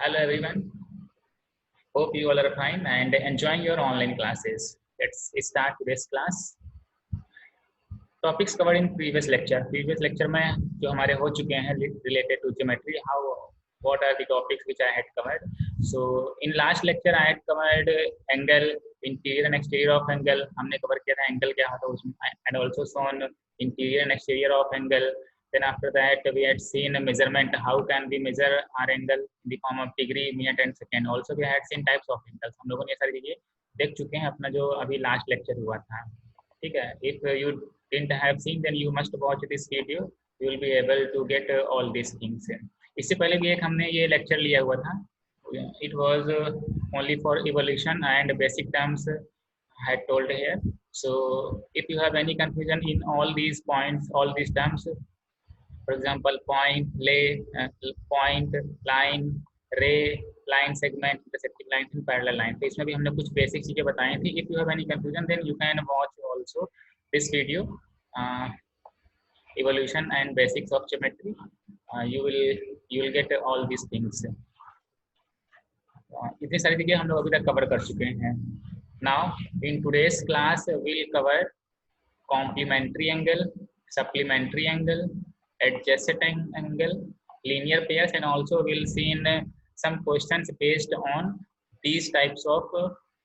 Hello everyone. Hope you all are fine and enjoying your online classes. Let's start today's class. Topics covered in previous lecture. Previous lecture में जो हमारे हो चुके हैं related to geometry, what are the topics which I had covered. So in last lecture I had covered angle, interior and exterior of angle. हमने cover किया था angle क्या होता है उसमें, and also shown interior and exterior of angle. Then after that we had seen a measurement, how can we measure our angle in the form of degree, minute and second. Also we had seen types of angles. हम लोगों ने ये सारी चीजें देख चुके हैं अपना जो अभी लास्ट लेक्चर हुआ था. ठीक है. If you didn't have seen, then you must watch this video. You will be able to get all these things. इससे पहले भी एक हमने ये लेक्चर लिया हुआ था. It was only for evolution and basic terms I had told here. So if you have any confusion in all these points, all these terms, for example, point, lay, point, line, ray, line segment, intersecting lines and parallel line. तो इसमें भी हमने कुछ basic चीजें बताई थी. If you have any confusion, then you can watch also this video, evolution and basics of geometry. You will get all these things. इतनी सारी चीजें हम लोग अभी तक कवर कर चुके हैं. Now in today's class we'll cover complementary angle, supplementary angle, adjacent angle, linear pairs, and also we'll see in some questions based on these types of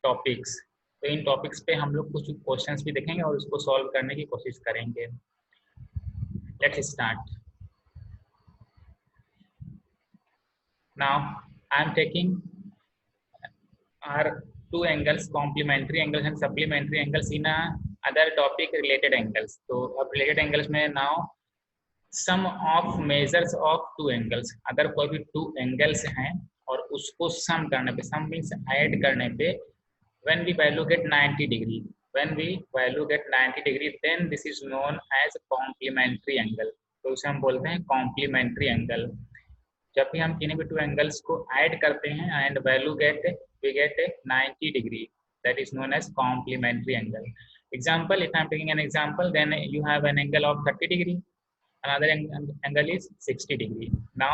topics. तो इन टॉपिक्स पे हम लोग कुछ क्वेश्चंस भी देखेंगे और उसको सॉल्व करने की कोशिश करेंगे. Let's start. Now I am taking our two angles, complementary angles and supplementary angles, in a other topic related angles. तो अब related angles में now sum of measures of two angles. अगर कोई भी two angles हैं और उसको sum करने पे, sum means add करने पे, when we value get 90 degree, when we value get 90 degree, then this is known as complementary angle. तो उसे हम बोलते हैं complementary angle. जब भी हम किन्हीं भी टू एंगल्स को ऐड करते हैं and value get we get 90 degree, that is known as complementary angle. Example, if I am taking an example, then you have an angle of 30 degree, another angle is 60 degree. Now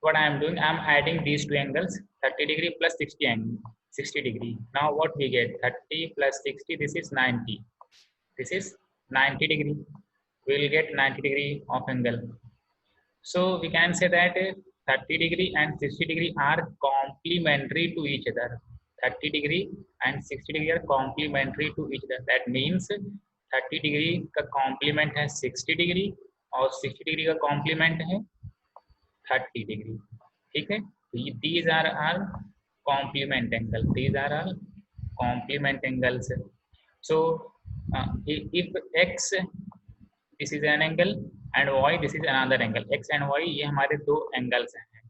what I am doing, I am adding these two angles, 30 degree plus 60 degree. Now what we get, 30 plus 60, this is 90, this is 90 degree. We will get 90 degree of angle. So we can say that 30 degree and 60 degree are complementary to each other. 30 degree and 60 degree are complementary to each other. That means 30 degree का complement है 60 degree और 60 degree का complement है 30 degree. ठीक है. These are our complement angles. These are our complement angles. So if x, this is an angle, and y, this is another angle. X and y ये हमारे दो angles हैं.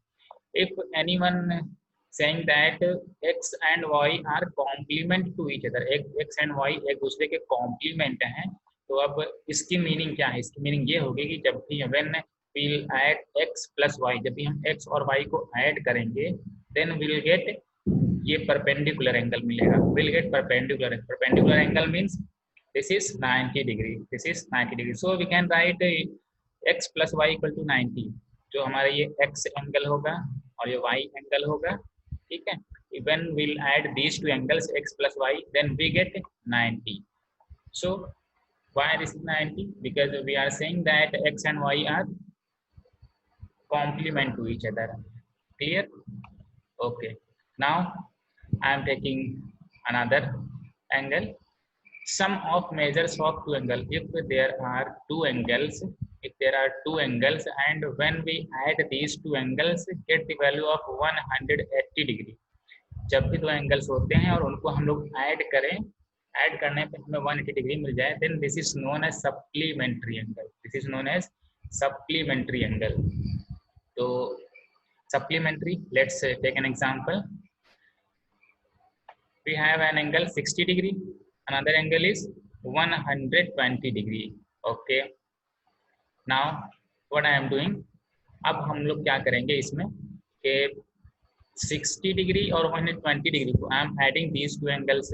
If anyone saying that x and y are complement to each other, x and y एक दूसरे के complement हैं, तो अब इसकी मीनिंग क्या है? इसकी मीनिंग ये होगी कि जब भी when we'll add x plus y, जब भी हम x और y को ऐड करेंगे, then we'll get ये perpendicular angle मिलेगा. We'll get perpendicular angle means this is 90 degree, this is 90 degree. So we can write x plus y equal to 90. जो हमारा ये x एंगल होगा और ये y एंगल होगा. ठीक है. When we'll add these two angles, x plus y, then we get 90. So why this is 90? Because we are saying that x and y are complement to each other. Clear? Okay. Now I am taking another angle. Sum of measures of two angles. If there are two angles, and when we add these two angles, get the value of 180 degree. जब भी दो angles होते हैं और उनको हम लोग add करें, ऐड करने पे हमें 180 डिग्री मिल जाए, then this is known as supplementary angle. This is known as supplementary angle. तो supplementary, let's take an example. We have an angle 60 degree, another angle is 120 degree. Okay. Now what I am doing, अब हम लोग क्या करेंगे इसमें कि 60 degree और 120 degree को I am adding these two angles,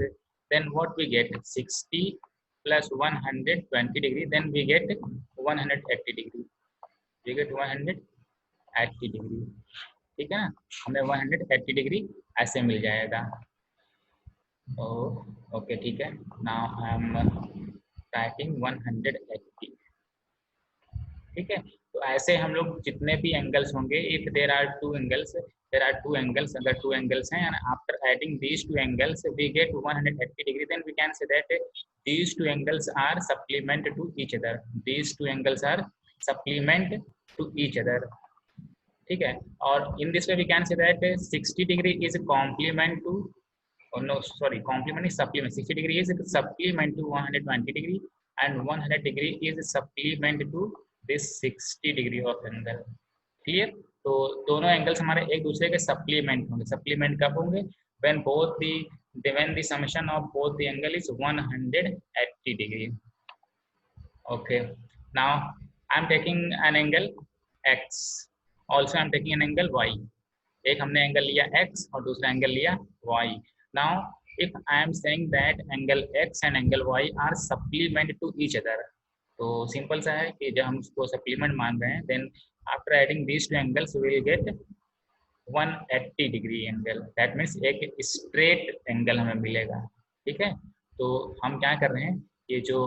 then what we get, 60 plus 120 degree, then we get 180 degree. We get 180 degree. ठीक है ना, हमें 180 डिग्री ऐसे मिल जाएगा। ओके ठीक है, नाउ आई एम राइटिंग 180। ठीक है, तो ऐसे हम लोग जितने भी एंगल्स होंगे, if there are two angles, there are two angles, अगर टू एंगल्स हैं, and after adding these two angles we get 180 degree, then we can say that these two angles are supplement to each other, these two angles are supplement to each other। ठीक है, और in this way we can say that 60 degree is a complement to, oh no sorry, complement is supplement, 60 degree is a supplement to 120 degree, and 100 degree is a supplement to this 60 degree of angle। Clear, तो दोनों angles हमारे एक दूसरे के supplement होंगे। Supplement कब होंगे? when both the when the summation of both the angle is 180 degree। okay, now I am taking an angle x, also I am taking an angle y। एक हमने एंगल लिया x और दूसरा angle लिया y। now if I am saying that angle x and angle y are supplement to each other, तो simple सा है कि जब हम उसको सप्लीमेंट मान रहे हैं, then after adding these two angles we will get 180 degree angle, that means एक स्ट्रेट एंगल हमें मिलेगा। ठीक है, तो हम क्या कर रहे हैं, ये जो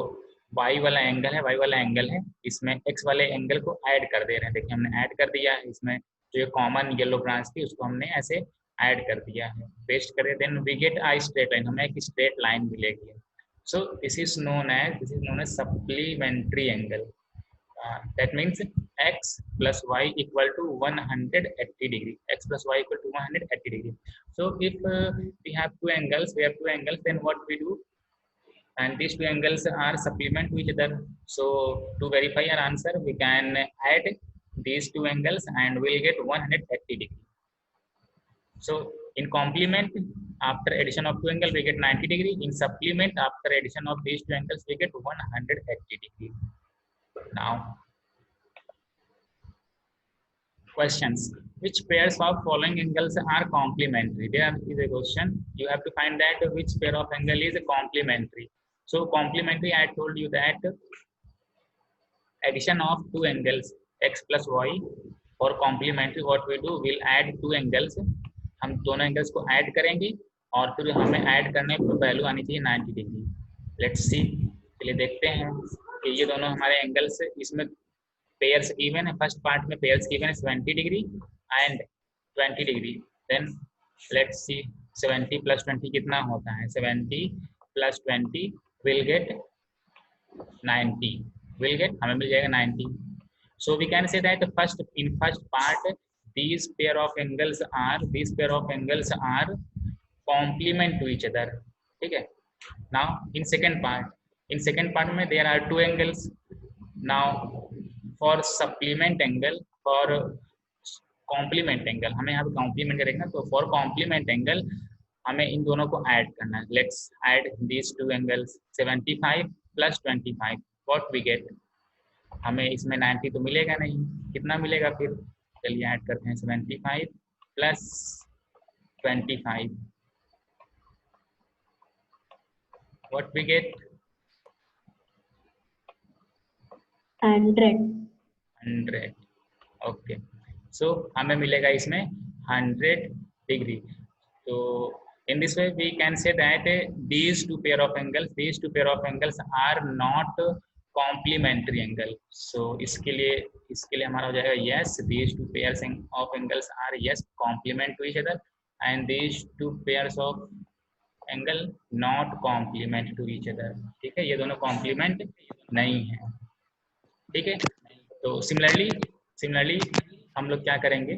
y वाला एंगल है, y वाला एंगल है, इसमें x वाले एंगल को ऐड कर दे रहे हैं। देखिए हमने ऐड कर दिया है, इसमें जो ये कॉमन येलो ब्रांच थी उसको हमने ऐसे ऐड कर दिया है, पेस्ट कर दिया, then we get a straight line, हमें एक स्ट्रेट लाइन मिलेगी। So this is known as supplementary angle. That means x plus y equal to 180 degree, x plus y equal to 180 degree। so if we have two angles, then what we do, and these two angles are supplement to each other, so to verify our answer we can add these two angles and we'll get 180 degree। so in complement, after addition of two angles we get 90 degree, in supplement after addition of these two angles we get 180 degree। now questions, which pairs of following angles are complementary? There is a question, you have to find that which pair of angle is complementary। so complementary, I told you that addition of two angles x plus y, or complementary what we do, we'll add two angles, हम दोनों angles को add करेंगे और फिर हमें add करने पर value आनी चाहिए 90 डिग्री। लेट्स सी, चलिए देखते हैं कि ये दोनों हमारे एंगल्स, इसमें पेयर्स गिवन है, फर्स्ट पार्ट में पेयर्स गिवन है 70 degree and 20 degree, then let's see 70 plus 20 कितना होता है, 70 plus 20 will get 90, will get हमें मिल जाएगा 90। so we can say that first in first part these pair of angles are complement to each other। ठीक है, now in second part में there are two angles। now for supplement angle, for complement angle, हमें यहाँ पे complement करेंगे, तो for complement angle हमें इन दोनों को ऐड करना है। Let's add these two angles, 75 plus 25 what we get, हमें इसमें 90 तो मिलेगा नहीं, कितना मिलेगा फिर, चलिए ऐड करते हैं 75 plus 25 what we get 100। Okay, सो हमें मिलेगा इसमें 100 डिग्री। तो in this way we can say that these two pair of angles are not complementary angle। so इसके लिए हमारा हो जाएगा yes, these two pairs of angles are yes complement to each other, and these two pairs of angle not complement to each other। ठीक है, ये दोनों complement नहीं है। ठीक है, तो सिमिलरली हम लोग क्या करेंगे,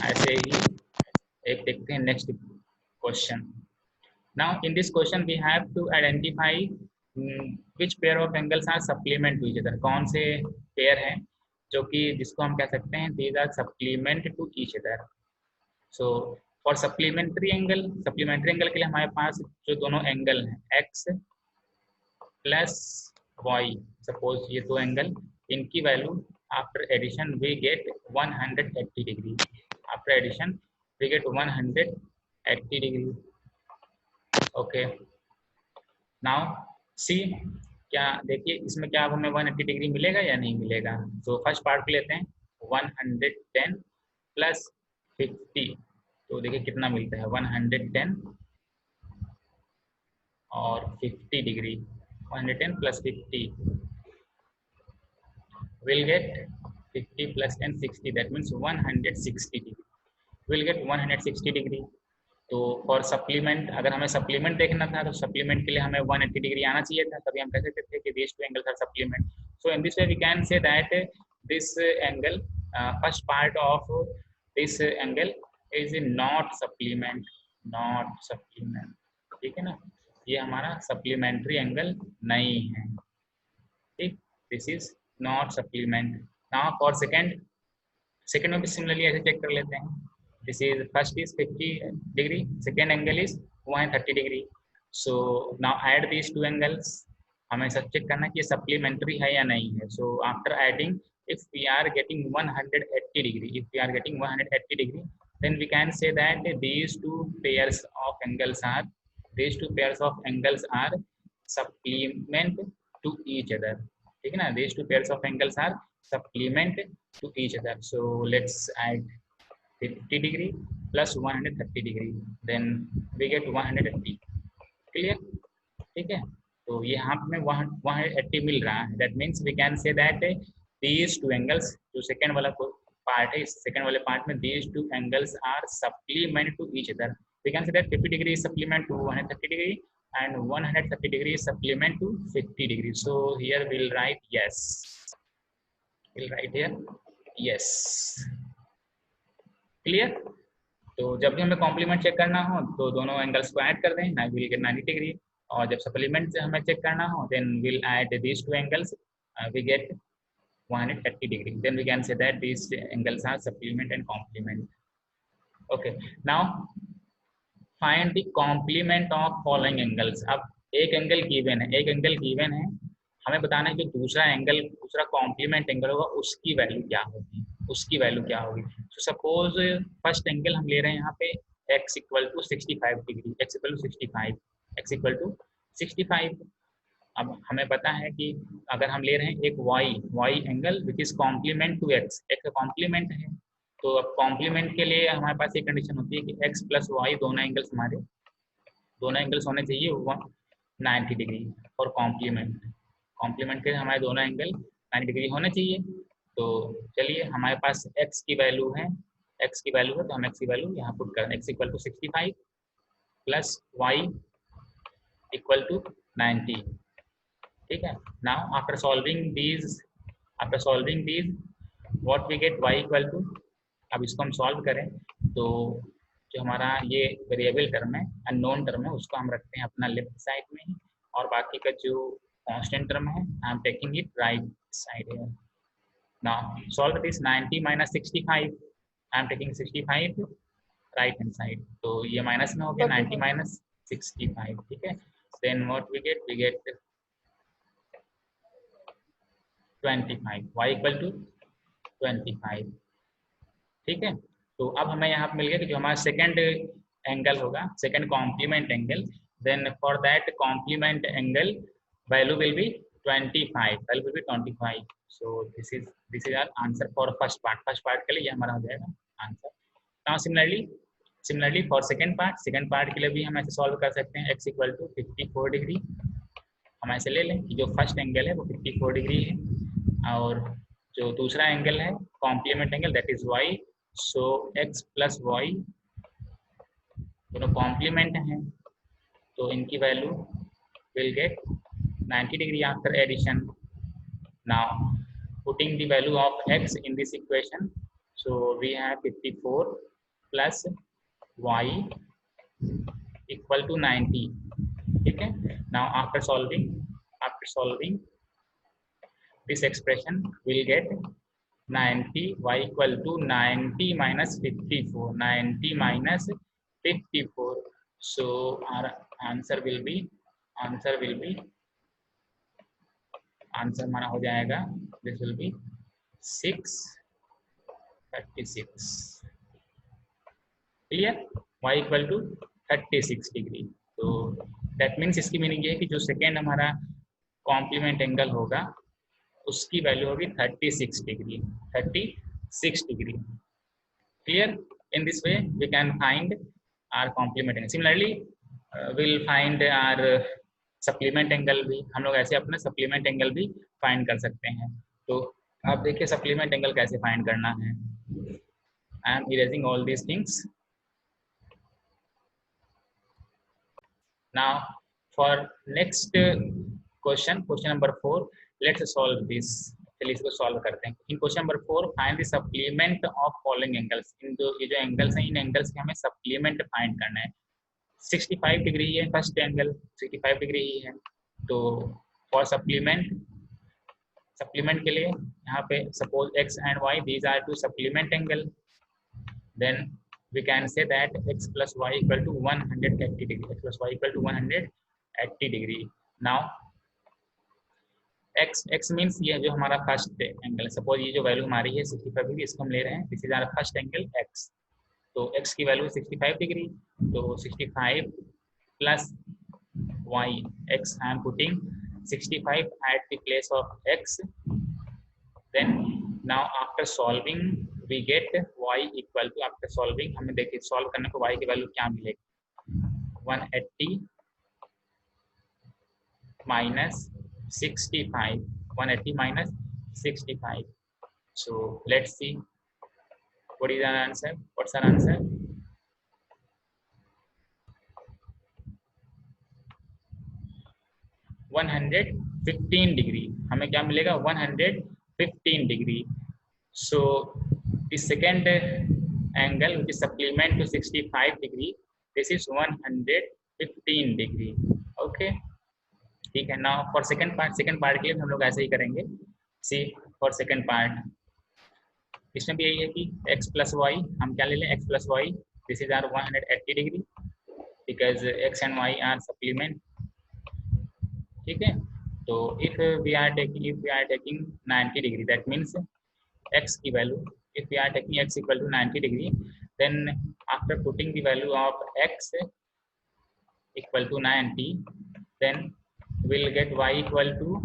ऐसे ही एक देखते हैं next question. Now in this question we have to identify which pair of angles are supplement to each other, कौन से पेयर हैं जो कि जिसको हम कह सकते हैं these are supplement to each other. So for supplementary angle के लिए हमारे पास जो दोनों एंगल हैं एक्स प्लस वाई, सपोज ये दो एंगल, इनकी value after addition we get 180 degree, after addition we get 180 degree. Okay, now see, क्या देखिए इसमें क्या हमें 180 डिग्री मिलेगा या नहीं मिलेगा। तो फर्स्ट पार्ट को लेते हैं 110 प्लस 50, तो देखिए कितना मिलता है 110 और 50 degree, 110 plus 50 will get 50 plus 10 60, that means 160 degree, will get 160 degree. तो फॉर सप्लीमेंट, अगर हमें सप्लीमेंट देखना था तो सप्लीमेंट के लिए हमें 180 डिग्री आना चाहिए था, तभी हम कह सकते थे कि these two angles are supplement. So in this way we can say that this angle, first part of this angle is not supplement, not supplement, ठीक है ना, ये हमारा सप्लीमेंट्री एंगल नहीं है, ठीक, this is not supplement. Now for second, second में भी सिमिलरली ऐसे चेक कर लेते हैं, this is first is 50 degree, second angle is 130 degree. So now add these two angles, हमें सब चेक करना कि ये सप्लीमेंट्री है या नहीं है। So after adding, if we are getting 180 degree, if we are getting 180 degree, then we can say that these two pairs of angles are supplement to each other, ठीक है ना, these two pairs of angles are supplement to each other. So let's add 50 degree plus 130 degree, then we get 180, clear, ठीक है। तो ये यहाँ पे 180 मिल रहा है, that means we can say that these two angles, जो सेकेंड वाला पार्ट है, इस सेकेंड वाले पार्ट में these two angles are supplement to each other. We can say that 50 degree is supplement to 130 degree and 130 degree is supplement to 50 degree. So here we'll write yes, we'll write here yes, clear। तो जब भी हमें complement check करना हो तो दोनों angles को add कर दें, ना विल गेट 90 डिग्री, और जब सप्लीमेंट से हमें चेक करना हो then will add these two angles, we get 130 degree, then we can say that these angles are supplement and complement. Okay, now find the complement of following angles। अब एक angle given है, एक angle given है, हमें बताना है जो दूसरा एंगल, दूसरा कॉम्प्लीमेंट एंगल होगा उसकी वैल्यू क्या होगी, उसकी वैल्यू क्या होगी। तो सपोज फर्स्ट एंगल हम ले रहे हैं यहाँ पे x equal to 65 degree, x equal to 65, x equal to 65। अब हमें पता है कि अगर हम ले रहे हैं एक y angle which is complement to x, x का कॉम्प्लीमेंट है, तो अब कॉम्प्लीमेंट के लिए हमारे पास एक कंडीशन होती है कि x प्लस वाई दोनों एंगल्स हमारे, दोनों एंगल्स होने चाहिए 90 डिग्री और कॉम्प्लीमेंट के हमारे दोनों एंगल 90 डिग्री होने चाहिए। तो चलिए हमारे पास x की वैल्यू है, x की वैल्यू है तो हम x की वैल्यू यहाँ पुट करें, x equal to 65 plus y equal to 90, ठीक है। Now after solving these what we get y equal to, अब इसको हम सॉल्व करें तो जो हमारा ये वेरिएबल टर्म है, अननोन टर्म है, उसको हम रखते हैं अपना लेफ्ट साइड में ही, और बाकी का जो कांस्टेंट टर्म है I am taking it right side है। Now solve this 90 minus 65, I am taking 65 right hand side, तो ये माइनस में हो गया 90 माइनस 65, ठीक है। Then what we get 25, y equal to 25, ठीक है। तो अब हमें यहाँ पे मिल गया कि जो हमारा सेकंड एंगल होगा, second complement angle, then for that complement angle value will be 25, so this is our answer for first part के लिए ये हमारा हो जाएगा answer. Now similarly for second part के लिए भी हम ऐसे सॉल्व कर सकते हैं, x इक्वल टू 54 डिग्री, हम ऐसे ले लें कि जो फर्स्ट एंगल है वो 54 डिग्री है, और जो दूसरा एंगल है complement angle that is y, so x plus y दोनों कॉम्प्लीमेंट हैं, तो इनकी value will get 90 degree after addition. Now putting the value of x in this equation, so we have 54 plus y equal to 90, ठीक है। Now after सॉल्विंग this expression will get 90, y equal to 90 minus 54, 90 minus 54, so our answer will be answer हमारा हो जाएगा, this will be 636, clear, y equal to 36 degree. तो that means इसकी meaning ये है कि जो सेकेंड हमारा कॉम्प्लीमेंट एंगल होगा उसकी वैल्यू होगी 36 degree, Clear? In this way we can find our complement angle. Similarly we'll find our supplement angle भी, हम लोग ऐसे अपना supplement angle भी find कर सकते हैं। तो आप देखिए supplement angle कैसे find करना है। I am erasing all these things. Now for next question number 4, let's solve this. चलिए इसको सॉल्व करते हैं। In question number 4 find the supplement of following angles. इन जो ये जो एंगल्स हैं इन एंगल्स के हमें सप्लीमेंट फाइंड करना है। 65 डिग्री है फर्स्ट एंगल, 65 डिग्री ही है। तो फॉर सप्लीमेंट के लिए यहाँ पे suppose x and y these are two supplement angle, then we can say that x plus y equal to 180 degree, x plus y equal to 180 degree. Now x means ये जो हमारा first angle, suppose ये जो value हमारी है 65 degree, इसको हम ले रहे हैं, this is our first angle x। तो x की वैल्यू 65 डिग्री, तो 65 plus y, x I am putting 65 at the place of x, then now after solving we get y equal to, after solving हमें देखिए solve करने को y की value क्या मिलेगी, 180 minus 65, 180 minus 65. So let's see what is our answer. What's our answer? (115 degree). हमें क्या मिलेगा? 115 degree. So the second angle which is supplement to 65 degree, this is 115 degree. Okay. ठीक है। नाउ फॉर सेकंड पार्ट के लिए हम लोग ऐसे ही करेंगे। सी फॉर सेकंड पार्ट, इसमें भी यही है कि x प्लस वाई, हम क्या ले लें, x plus y, this is are 180 degree because x and y are supplement. ठीक है। तो if we are taking 90 degree, that means x की value, if we are taking x equal to 90 degree, then after putting the value of x equal to 90, then will get y equal to,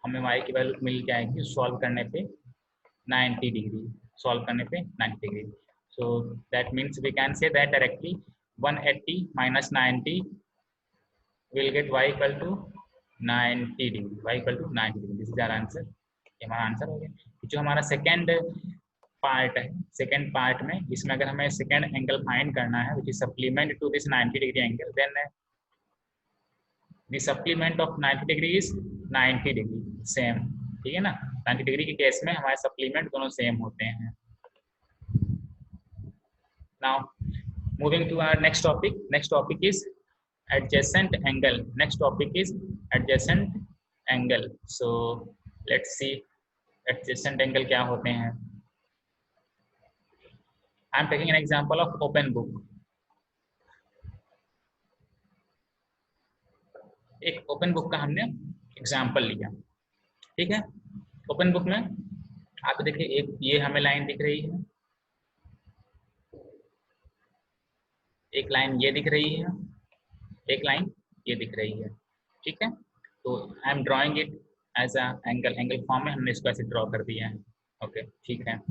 हमें y की value मिल जाएगी solve करने पे 90 degree, solve करने पे 90 degree. So that means we can say that directly 180 minus 90 will get y equal to 90 degree, y equal to 90 degree. This is our answer. ये हमारा आंसर हो गया। जो हमारा सेकेंड पार्ट है, सेकेंड पार्ट में इसमें अगर हमें सेकेंड एंगल फाइंड करना है which is supplement to this 90 degree angle, then the supplement of 90 degree is 90 degree same. ठीक है ना, 90 डिग्री के केस में हमारे सप्लीमेंट दोनों सेम होते हैं। Now moving to our next topic is adjacent angle. Next topic is adjacent angle. So let's see adjacent angle क्या होते हैं। I am taking an example of open book. एक ओपन बुक का हमने example लिया। ठीक है। ओपन बुक में आप देखिए एक ये हमें लाइन दिख रही है, एक लाइन ये दिख रही है, एक लाइन ये दिख रही है। ठीक है। तो I am drawing it as a angle form में हमने इसको ऐसे ड्रॉ कर दिया है। ओके ठीक है।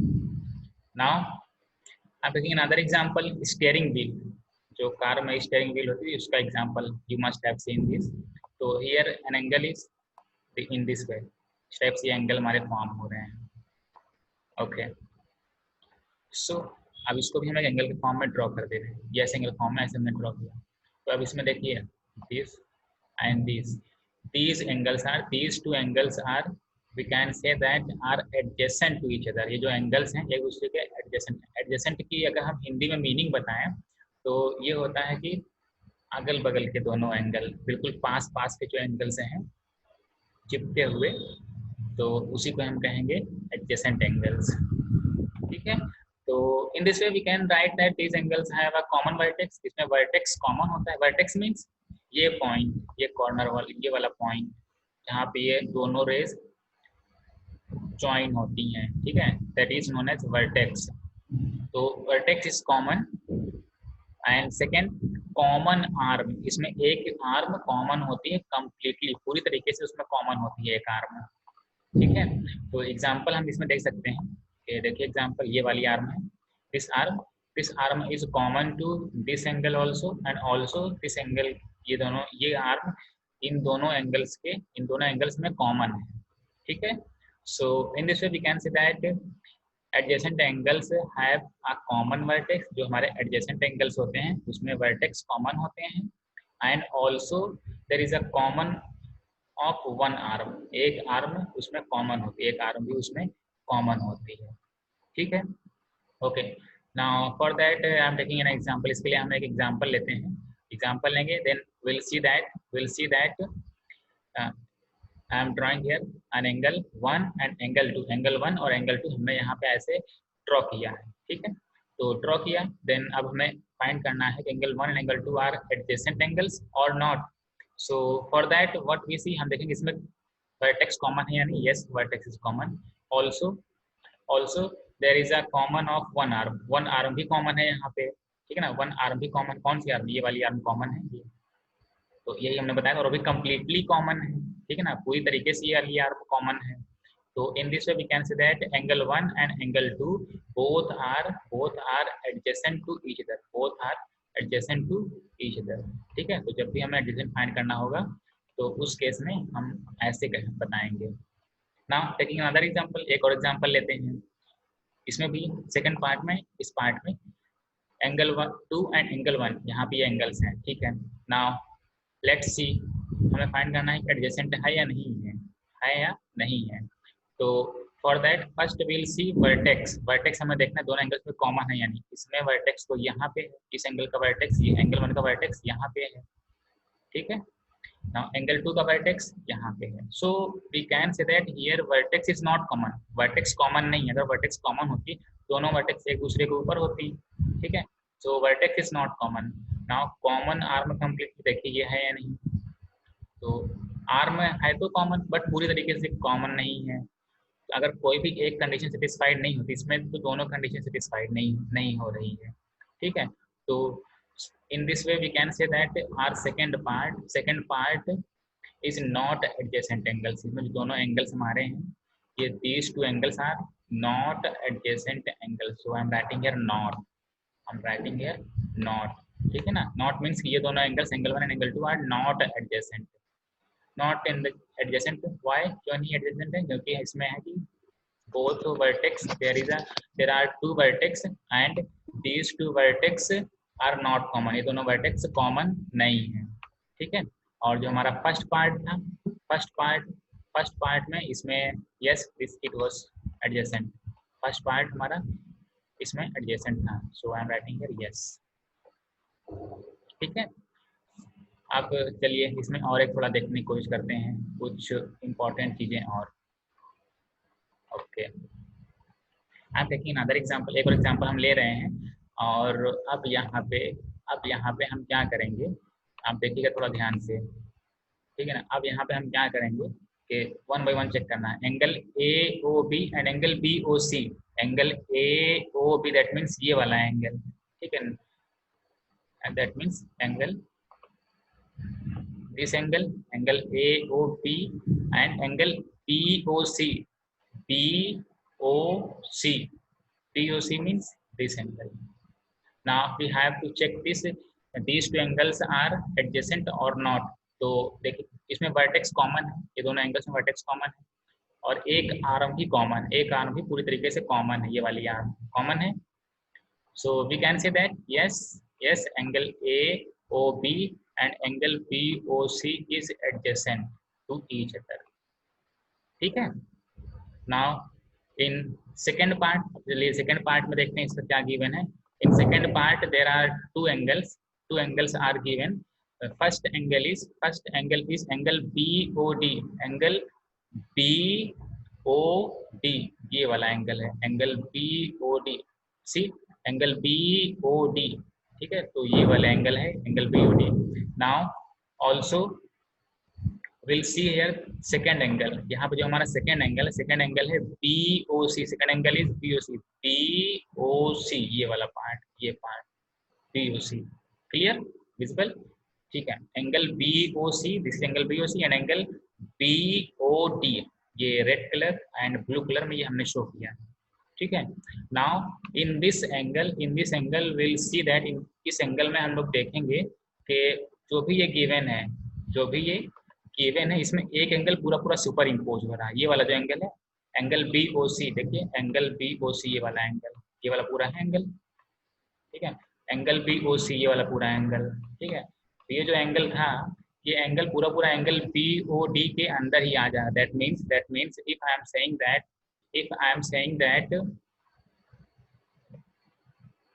Now I am taking another example, steering wheel. जो कार में स्टीयरिंग व्हील होती है उसका example, you must have seen this. तो here an angle is in this way, इस टाइप से एंगल हमारे फॉर्म हो रहे हैं। ओके। सो अब इसको भी हम एक एंगल के फॉर्म में ड्रॉ कर दे रहे हैं। ये ऐसे एंगल फॉर्म में ऐसे हमने ड्रॉ किया। तो अब इसमें देखिए this and this, these angles are, these two angles are, we can say that are adjacent to each other। ये जो एंगल्स हैं एक दूसरे के एडजेसेंट हैं। एडजेसेंट की अगर हम हिंदी में मीनिंग बताएं तो ये होता है कि अगल बगल के दोनों एंगल, बिल्कुल पास पास के जो एंगल्स हैं चिपके हुए, तो उसी को हम कहेंगे एडजेसेंट एंगल्स। ठीक है। तो in this way we can write that these angles have a common vertex. इसमें वर्टेक्स कॉमन होता है। वर्टेक्स मीन्स ये पॉइंट, ये कॉर्नर वाला, ये वाला पॉइंट जहाँ पे ये दोनों रेज ज्वाइन होती हैं। ठीक है, that is known as vertex. तो vertex is common. And second, common arm, इसमें एक आर्म कॉमन होती है, कंप्लीटली पूरी तरीके से उसमें कॉमन होती है एक आर्म। ठीक है। तो एग्जांपल हम इसमें देख सकते हैं कि देखिए एग्जांपल ये वाली आर्म है, this arm is common to this angle also and also this angle, ये आर्म इन दोनों एंगल्स में कॉमन है, ठीक है। So in this way we can say that adjacent angles have a common vertex, जो हमारे एडजेसेंट एंगल्स होते हैं उसमें वर्टेक्स कॉमन होते हैं, and also there is a common of one arm, एक आर्म उसमें कॉमन होती है, एक आर्म भी उसमें कॉमन होती है, ठीक है। Okay, now for that I am taking an example, इसके लिए हम एक एग्जांपल लेते हैं, एग्जांपल लेंगे, then will see that I am drawing here an angle 1 and angle 2, angle 1 और एंगल 2 हमने यहाँ पे ऐसे ड्रॉ किया है, ठीक है। तो ड्रॉ किया, देन अब हमें फाइंड करना है कि angle 1 and angle 2 are adjacent angles और not. So for that what we see, हम देखेंगे इसमें वर्टेक्स कॉमन है या नहीं, yes vertex is common, also there is a common of one arm भी कॉमन है यहाँ पे, ठीक है ना, वन आर्म भी कॉमन, कौन सी आर्म, ये वाली आर्म कॉमन है ये, तो यही हमने बताया, और अभी कम्प्लीटली कॉमन है, ठीक है ना, पूरी तरीके से ये आर्म कॉमन है। तो in this way we can say that angle 1 and angle 2 both are adjacent to each other, both are adjacent to each other, ठीक है। तो जब भी हमें एडजेसेंट फाइंड करना होगा तो उस केस में हम ऐसे बताएंगे। नाउ टेकिंग अनदर एग्जांपल, एक और एग्जांपल लेते हैं, इसमें भी सेकंड पार्ट में, इस पार्ट में एंगल 2 एंड एंगल 1, यहाँ पे एंगल्स हैं, ठीक है। नाउ लेट्स सी, हमें फाइंड करना है कि एडजेसेंट है या नहीं है या नहीं है। तो for that first will see vertex हमें देखना है दोनों एंगल्स में कॉमन है यानी, इसमें वर्टेक्स तो यहाँ पे है, इस एंगल का वर्टेक्स, ये एंगल 1 का वर्टेक्स यहाँ पे है, ठीक है। नाउ एंगल 2 का वर्टेक्स यहाँ पे है, so we can say that here vertex is not common, vertex common नहीं है, अगर वर्टेक्स कॉमन होती दोनों वर्टेक्स एक दूसरे के ऊपर होती, ठीक है। So vertex is not common. Now common arm completely देखिए ये है या नहीं, तो आर्म है तो कॉमन बट पूरी तरीके से कॉमन नहीं है, तो अगर कोई भी एक कंडीशन सेटिस्फाइड नहीं होती इसमें तो दोनों कंडीशन सेटिस्फाइड नहीं हो रही है, ठीक है। तो in this way we can say that are second part is not adjacent angles, इसमें जो दोनों एंगल्स हमारे हैं ये these two angles are not adjacent angles, so I am writing here not, I am writing here not, ठीक है ना। Not means ये दोनों angles angle 1 and angle 2 are not adjacent, not in the adjacent, why, क्यों नहीं adjacent है, क्योंकि इसमें है कि both vertex there are two vertex and these two vertex are not common, ये दोनों vertex कॉमन नहीं है, ठीक है। और जो हमारा फर्स्ट पार्ट था, फर्स्ट पार्ट में इसमें yes this it was adjacent, first part हमारा इसमें एडजेसेंट था, so I am writing here yes, ठीक है। अब चलिए इसमें और एक थोड़ा देखने की कोशिश करते हैं कुछ इंपॉर्टेंट चीजें और, okay I am taking another example, एक और एग्जांपल हम ले रहे हैं, और अब यहाँ पे हम क्या करेंगे, आप देखिएगा थोड़ा ध्यान से, ठीक है ना। अब यहाँ पे हम क्या करेंगे कि वन बाय वन चेक करना है, angle A O B and angle B O C, angle A O B that means ये वाला एंगल, ठीक है, and that means angle this angle AOB and angle BOC, BOC means this angle. Now we have to check this, these two angles are adjacent or not, तो देखिए इसमें vertex common है, ये दोनों एंगल्स में vertex common है, और एक आर्म भी कॉमन, एक आर्म भी पूरी तरीके से कॉमन है, ये वाली आर्म कॉमन है, so we can say that yes angle AOB and angle BOC is adjacent to each other, ठीक है। now in second part, चलिए सेकंड पार्ट में देखते हैं इसका क्या गिवन है। in second part there are two angles are given, first angle is angle BOD, angle BOD ये वाला एंगल है, angle BOD, see angle BOD, ठीक है, तो ये वाला एंगल है angle BOD। Now also will see here second angle, यहाँ पे जो हमारा सेकेंड एंगल है BOC, second angle is BOC, ये वाला पार्ट, ये पार्ट BOC, क्लियर विजिबल, ठीक है। Angle BOC, this angle BOC and angle BOD, ये red colour and blue colour में ये हमने शो किया है, ठीक है। Now in this angle will see that इस एंगल में हम लोग देखेंगे कि जो भी ये गिवन है, जो भी ये गिवन है, इसमें एक एंगल पूरा पूरा सुपर इम्पोज हो रहा है। ये वाला जो एंगल है, एंगल बी ओ सी, देखिए एंगल बी ओ सी, ये वाला एंगल, ये वाला पूरा है एंगल, ठीक है। एंगल बी ओ सी, ये वाला पूरा एंगल, ठीक है। तो ये जो एंगल था, ये एंगल पूरा पूरा एंगल बी ओ डी के अंदर ही आ जा। That means if I am saying that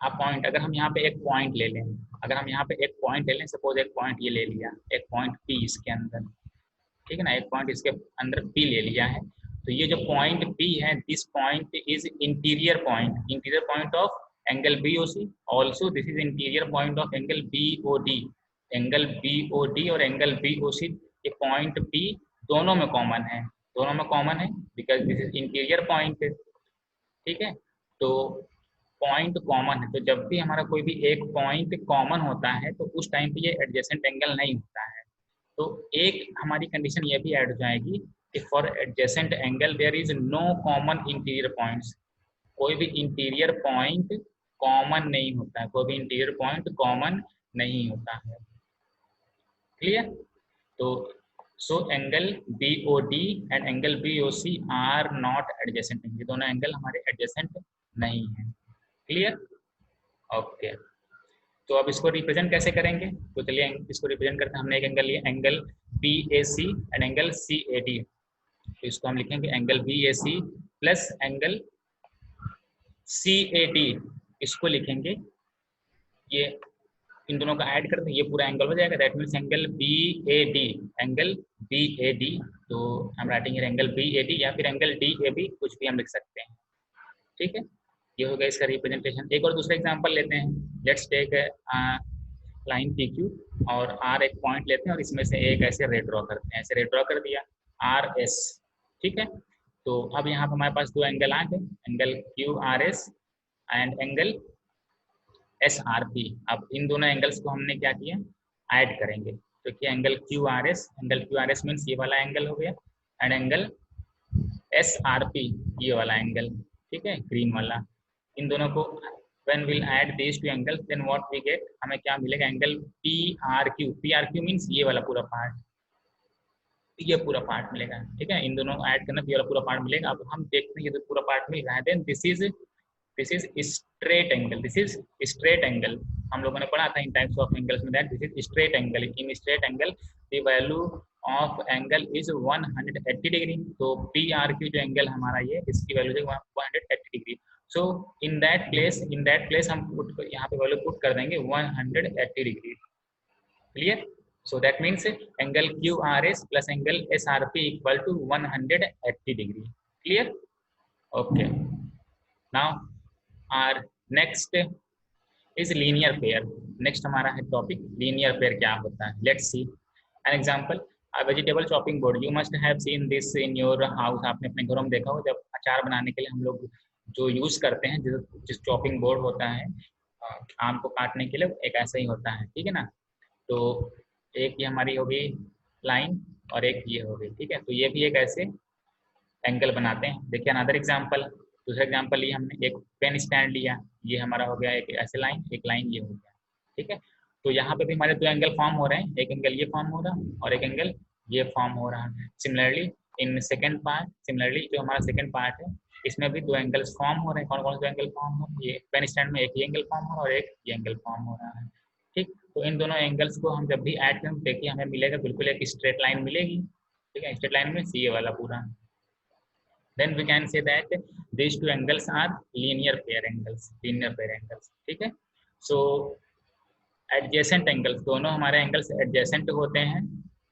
a point, अगर हम यहाँ पे एक पॉइंट ले लें, अगर हम यहाँ पे एक पॉइंट ले लें, सपोज एक पॉइंट ये ले लिया, एक पॉइंट पी इसके अंदर, ठीक है ना, एक पॉइंट इसके अंदर पी ले लिया है। तो ये जो पॉइंट पी है, this point is interior point of angle B O C, also this is interior point of angle B O D. Angle B O D और एंगल बी ओ सी, ये point P दोनों में common है, because this is interior point, ठीक है। तो point common है, तो जब भी हमारा कोई भी एक पॉइंट कॉमन होता है तो उस टाइम पे ये एडजेसेंट एंगल नहीं होता है। तो एक हमारी कंडीशन ये भी ऐड हो जाएगी कि for adjacent angle there is no common interior points, कोई भी इंटीरियर पॉइंट कॉमन नहीं होता है, कोई भी इंटीरियर पॉइंट कॉमन नहीं होता है। क्लियर? तो so angle B O D and angle B O C are not adjacent, ये दोनों एंगल हमारे एडजेसेंट नहीं है। क्लियर? ओके। तो अब इसको रिप्रेजेंट कैसे करेंगे? तो चलिए इसको रिप्रेजेंट करते हैं। हमने एक एंगल लिया, angle B A C and angle C A D. तो इसको हम लिखेंगे angle B A C plus angle C A D, इसको लिखेंगे, ये इन दोनों का ऐड कर दें, ये पूरा एंगल हो जाएगा। That means angle B A D, angle B A D. तो हम writing angle B A D या फिर एंगल डी ए बी, कुछ भी हम लिख सकते हैं, ठीक है। ये हो गया इसका रिप्रेजेंटेशन। एक और दूसरा एग्जांपल लेते हैं। Let's take line P Q और आर एक पॉइंट लेते हैं और इसमें से एक ऐसे रे ड्रॉ करते हैं, ऐसे रे ड्रॉ कर दिया आर एस, ठीक है। तो अब यहाँ पर हमारे पास दो एंगल आ गए, angle Q R S and angle S R P. अब इन दोनों एंगल्स को हमने क्या किया, ऐड करेंगे। तो क्या angle Q R S means ये वाला एंगल हो गया, and angle S R P ये वाला एंगल, ठीक है, ग्रीन वाला। इन दोनों को when we'll add these two angles then what we get, हमें क्या मिलेगा, angle P R Q means ये वाला पूरा पार्ट, ये पूरा पार्ट मिलेगा, ठीक है। इन दोनों ऐड करना ये वाला पूरा पार्ट मिलेगा। अब हम देखते हैं ये तो पूरा पार्ट मिल रहा है, then this is straight angle, this is straight angle. हम लोगों ने पढ़ा था इन टाइप्स ऑफ एंगल्स में, that this is straight angle. In straight angle the value of angle is 180 degree. तो पी आर क्यू जो एंगल हमारा ये, इसकी वैल्यू है 180 degree. So in that place हम यहाँ पे वैल्यू पुट कर देंगे 180 degree. Clear? So that means angle QRS plus angle SRP equal to 180 degree. Clear? Okay. Now our next is linear pair. Next हमारा है टॉपिक linear pair क्या होता है. Let's see an example. A vegetable chopping board. You must have seen this in your house. आपने अपने घरों में देखा हो, जब अचार बनाने के लिए हम लोग जो यूज करते हैं, जिस चॉपिंग बोर्ड होता है आम को काटने के लिए, एक ऐसा ही होता है, ठीक है ना। तो एक ये हमारी होगी लाइन और एक ये होगी, ठीक है। तो ये भी एक ऐसे एंगल बनाते हैं। देखिए अनदर एग्जांपल, दूसरा एग्जांपल लिए हमने, एक पेन स्टैंड लिया, ये हमारा हो गया एक ऐसे लाइन, एक लाइन ये हो गया, ठीक है। तो यहाँ पे भी हमारे दो एंगल फॉर्म हो रहे हैं, एक एंगल ये फॉर्म हो रहा है और एक एंगल ये फॉर्म हो रहा है। सिमिलरली इन सेकेंड पार्ट, जो हमारा सेकेंड पार्ट है, इसमें भी दो एंगल्स फॉर्म हो रहे हैं। कौन कौन से एंगल फॉर्म हो रहे हैं? ये पेन स्टैंड में एक ही एंगल फॉर्म हो रहा है और एक ये एंगल फॉर्म हो रहा है, ठीक। तो इन दोनों एंगल्स को हम जब भी ऐड करें, देखिए हमें मिलेगा बिल्कुल एक स्ट्रेट लाइन मिलेगी, ठीक है। स्ट्रेट लाइन में सी वाला पूरा, then we can say that these two angles are linear pair angles, ठीक है। सो एडजेसेंट एंगल्स, दोनों हमारे एंगल्स एडजेसेंट होते हैं,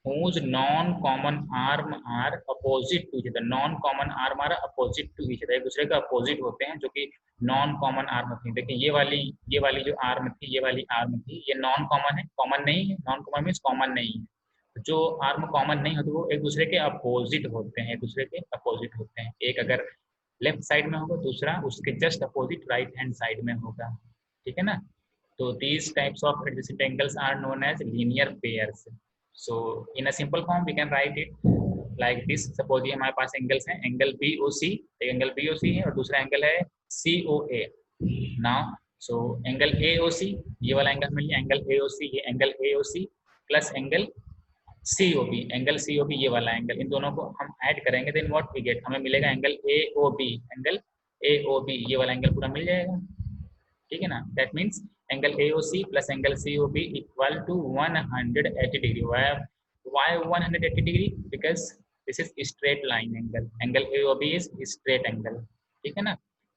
whose non common arm are opposite to each other. Non common arm are opposite to each other, एक दूसरे का opposite होते हैं, जो कि नॉन कॉमन आर्म होती है। देखिए ये वाली जो आर्म थी, ये वाली आर्म थी, ये नॉन कॉमन है, कॉमन नहीं है। नॉन कॉमन मीन्स कॉमन नहीं है। जो आर्म कॉमन नहीं होती वो एक दूसरे के अपोजिट होते हैं, एक अगर लेफ्ट साइड में होगा, दूसरा उसके just opposite right hand side में होगा, ठीक है ना। तो these types of adjacent angles are known as linear pairs. So in a simple form we can write it like this. Suppose ये हमारे पास एंगल्स हैं, एंगल BOC, एक एंगल BOC है और दूसरा एंगल है COA. Now, so angle AOC, ये वाला एंगल मिल गया, एंगल AOC, ये angle AOC plus angle COB, angle COB ये वाला एंगल, इन दोनों को हम ऐड करेंगे, देन व्हाट वी गेट, हमें मिलेगा एंगल AOB, एंगल AOB ये वाला एंगल पूरा मिल जाएगा, ठीक है ना। That means angle AOC plus angle COB equal to 180 degree. Why 180 degree? Because this is straight line angle. Angle AOB is straight angle. ठीक है ना.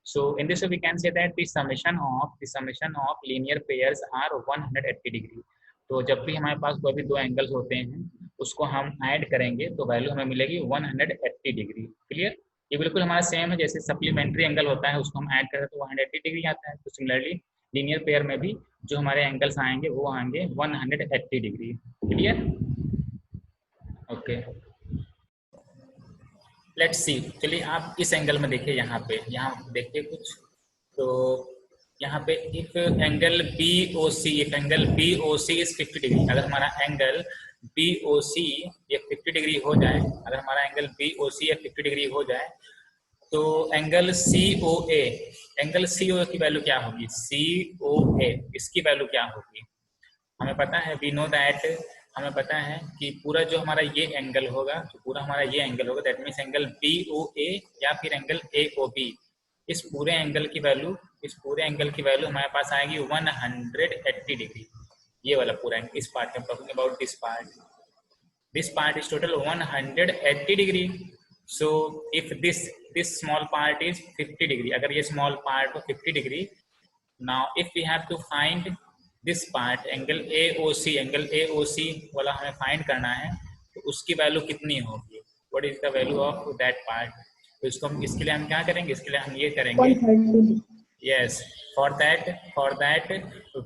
So in this way we can say that the summation of linear pairs are 180 degree. तो जब भी हमारे पास कोई भी दो एंगल्स होते हैं उसको हम ऐड करेंगे तो वैल्यू हमें मिलेगी 180 डिग्री. क्लियर. ये बिल्कुल हमारा सेम है, जैसे सप्लीमेंट्री एंगल होता है उसको हम ऐड करें तो 180 डिग्री आता है. तो सिमिलरली लीनियर पेयर में भी जो हमारे एंगल्स आएंगे वो आएंगे 180 degree. Clear. Okay, let's see. चलिए आप इस एंगल में देखिए, यहाँ पे यहाँ देखिए कुछ. तो यहाँ पे if angle BOC, if angle BOC is 50 degree, अगर हमारा एंगल BOC ये 50 डिग्री हो जाए, अगर हमारा एंगल BOC ये 50 डिग्री हो जाए, तो एंगल COA, एंगल COA की वैल्यू क्या होगी, COA इसकी वैल्यू क्या होगी, हमें पता है, वी नो दैट, हमें पता है कि पूरा जो हमारा ये एंगल होगा, जो पूरा हमारा ये एंगल होगा, दैट मीन्स एंगल BOA या फिर एंगल AOB, इस पूरे एंगल की वैल्यू, इस पूरे एंगल की वैल्यू हमारे पास आएगी 180 डिग्री. ये वाला पूरा एंगल, इस पार्ट में talking about this part is total 180 degree. So if this small part is 50 degree, अगर ये स्मॉल पार्ट हो 50 degree, now if we have to find this part angle AOC वाला हमें फाइंड करना है, तो उसकी वैल्यू कितनी होगी, what is the value of that part. तो इसको हम, इसके लिए हम क्या करेंगे, इसके लिए हम ये करेंगे, yes, for that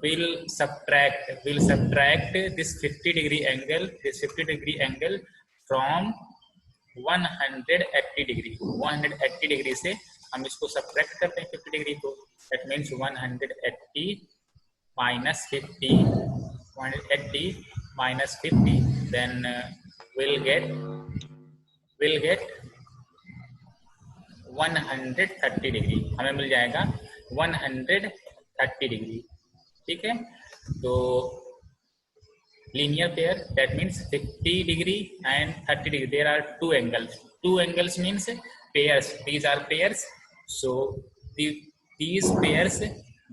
will subtract this 50 degree angle from 180 degree. 180 degree से हम इसको सब्ट्रैक्ट करते हैं 50 डिग्री को. That means 180 minus 50, 180 minus 50, then we'll get 130 degree, हमें मिल जाएगा 130 डिग्री. ठीक है. तो linear pair, that means 50 degree and 30 degree, there are two angles means pairs, these are pairs. So these pairs,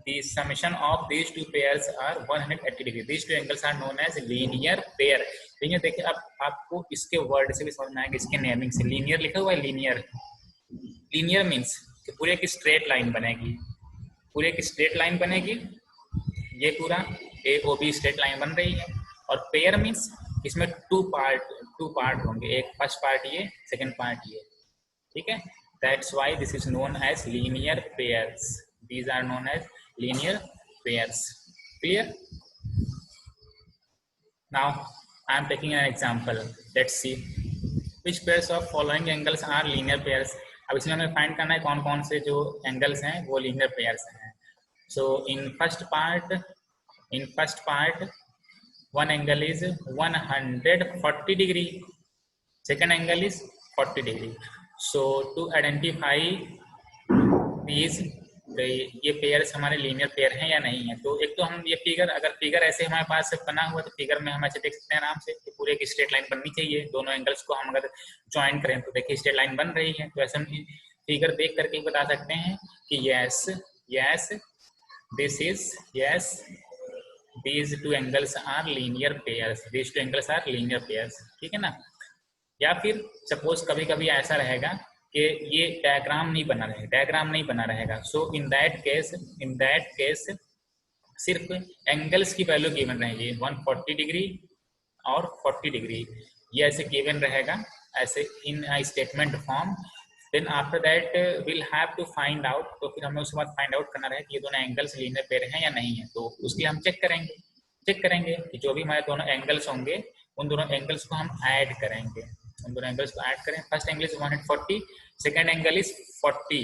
the summation of these two pairs are 180 degree. These two angles are known as linear pair. linear देखिए, अब आपको इसके word से भी समझ में आएगा, इसके नेमिंग से. linear लिखा हुआ है, linear means कि पूरे की स्ट्रेट लाइन बनेगी, पूरे की स्ट्रेट लाइन बनेगी, ये पूरा AOB स्ट्रेट लाइन बन रही है. और पेयर मीन्स इसमें टू पार्ट होंगे, एक फर्स्ट पार्ट ये, सेकंड पार्ट ये. ठीक है. That's why this is known as linear pairs. These are known as linear pairs. Clear. Now I am taking an example. Let's see which pairs of following angles are linear pairs. अब इसमें हमें find करना है कौन कौन से जो angles हैं वो लीनियर पेयर्स हैं. So in first part one angle is 140 degree, second angle is 40 degree. So to identify these, ये पेयर्स हमारे लीनियर पेयर हैं या नहीं है. तो एक तो हम ये फिगर, अगर फिगर ऐसे हमारे पास बना हुआ तो फिगर में हम ऐसे देख सकते हैं आराम से कि पूरे की स्ट्रेट लाइन बननी चाहिए. दोनों एंगल्स को हम अगर ज्वाइन करें तो देखिए स्ट्रेट लाइन बन रही है. तो ऐसे हम फिगर देख करके बता सकते हैं कि yes this is yes, these two angles are linear pairs. These two angles are linear pairs. ठीक है ना. या फिर सपोज कभी कभी ऐसा रहेगा कि ये डायग्राम नहीं बना रहेगा. सो इन दैट केस सिर्फ एंगल्स की वैल्यू गिवन रहेगी, 140 डिग्री और 40 डिग्री, ये ऐसे गिवन रहेगा, ऐसे in statement form. Then after that will have to find out. तो फिर हमें उसके बाद फाइंड आउट करना रहेगा कि ये दोनों एंगल्स लीनियर पेयर हैं या नहीं है. तो उसके लिए हम चेक करेंगे कि जो भी हमारे दोनों एंगल्स होंगे उन दोनों एंगल्स को हम ऐड करेंगे. First angle is 140, second angle is 40.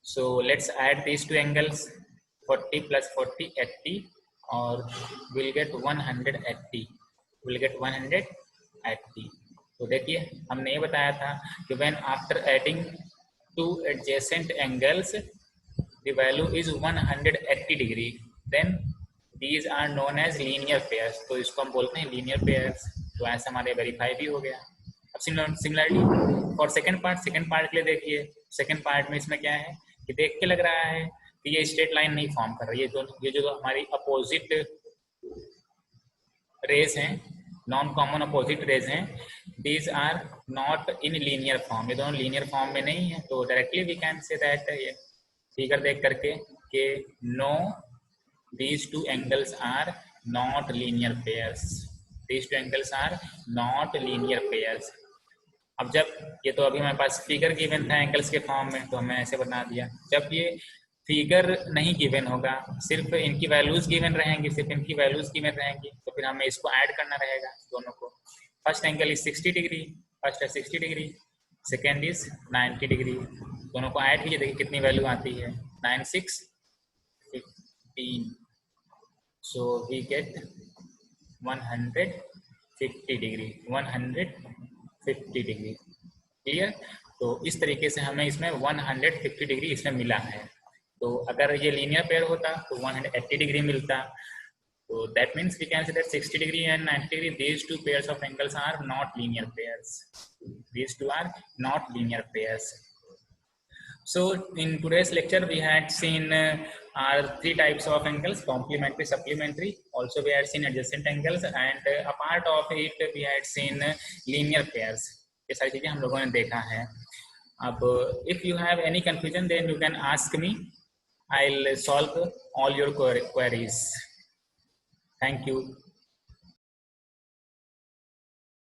So let's add these two angles, 40 plus 40 80, और विल गेट 180. तो देखिए हमने ये बताया था कि when after adding two adjacent angles the value is 180 degree, then these are known as linear pairs. तो इसको हम बोलते हैं linear pairs. तो ऐसा हमारे वेरीफाई भी हो गया. अब सिमिलरिटी और सेकंड पार्ट के लिए देखिए. सेकंड पार्ट में इसमें क्या है कि देख के लग रहा है कि ये स्ट्रेट लाइन नहीं फॉर्म कर रही है. ये जो हमारी अपोजिट रेज हैं, नॉन कॉमन अपोजिट रेज हैं, these are not in linear form. ये दोनों लीनियर फॉर्म में नहीं है. तो directly we can say that ये फिगर देख करके कि no, these two angles are not linear pairs. These two angles are not linear pairs. अब जब ये तो अभी हमारे पास फिगर गिवन था एंगल्स के फॉर्म में, तो हमने ऐसे बना दिया. जब ये फिगर नहीं गिवन होगा, सिर्फ इनकी वैल्यूज गिवन रहेंगी, सिर्फ इनकी वैल्यूज गिवन रहेंगी, तो फिर हमें इसको ऐड करना रहेगा दोनों को. First angle is 60 degree, first है 60 डिग्री, सेकेंड इज 90 डिग्री. दोनों को ऐड कीजिए, देखिए कितनी वैल्यू आती है. 9 6 15. So we get 150 degree, 150 degree. Clear. तो इस तरीके से हमें इसमें 150 डिग्री इसमें मिला है. तो अगर ये लीनियर पेयर होता तो 180 डिग्री मिलता. तो that means we can say that 60 degree and 90 degree, these two pairs of angles are not linear pairs. These two are not linear pairs. So in today's lecture we had seen are three types of angles: complementary, supplementary. Also we had seen adjacent angles, and a part of it we had seen linear pairs. ये सारी चीजें हम लोगों ने देखा है. अब if you have any confusion then you can ask me. I'll solve all your queries. Thank you.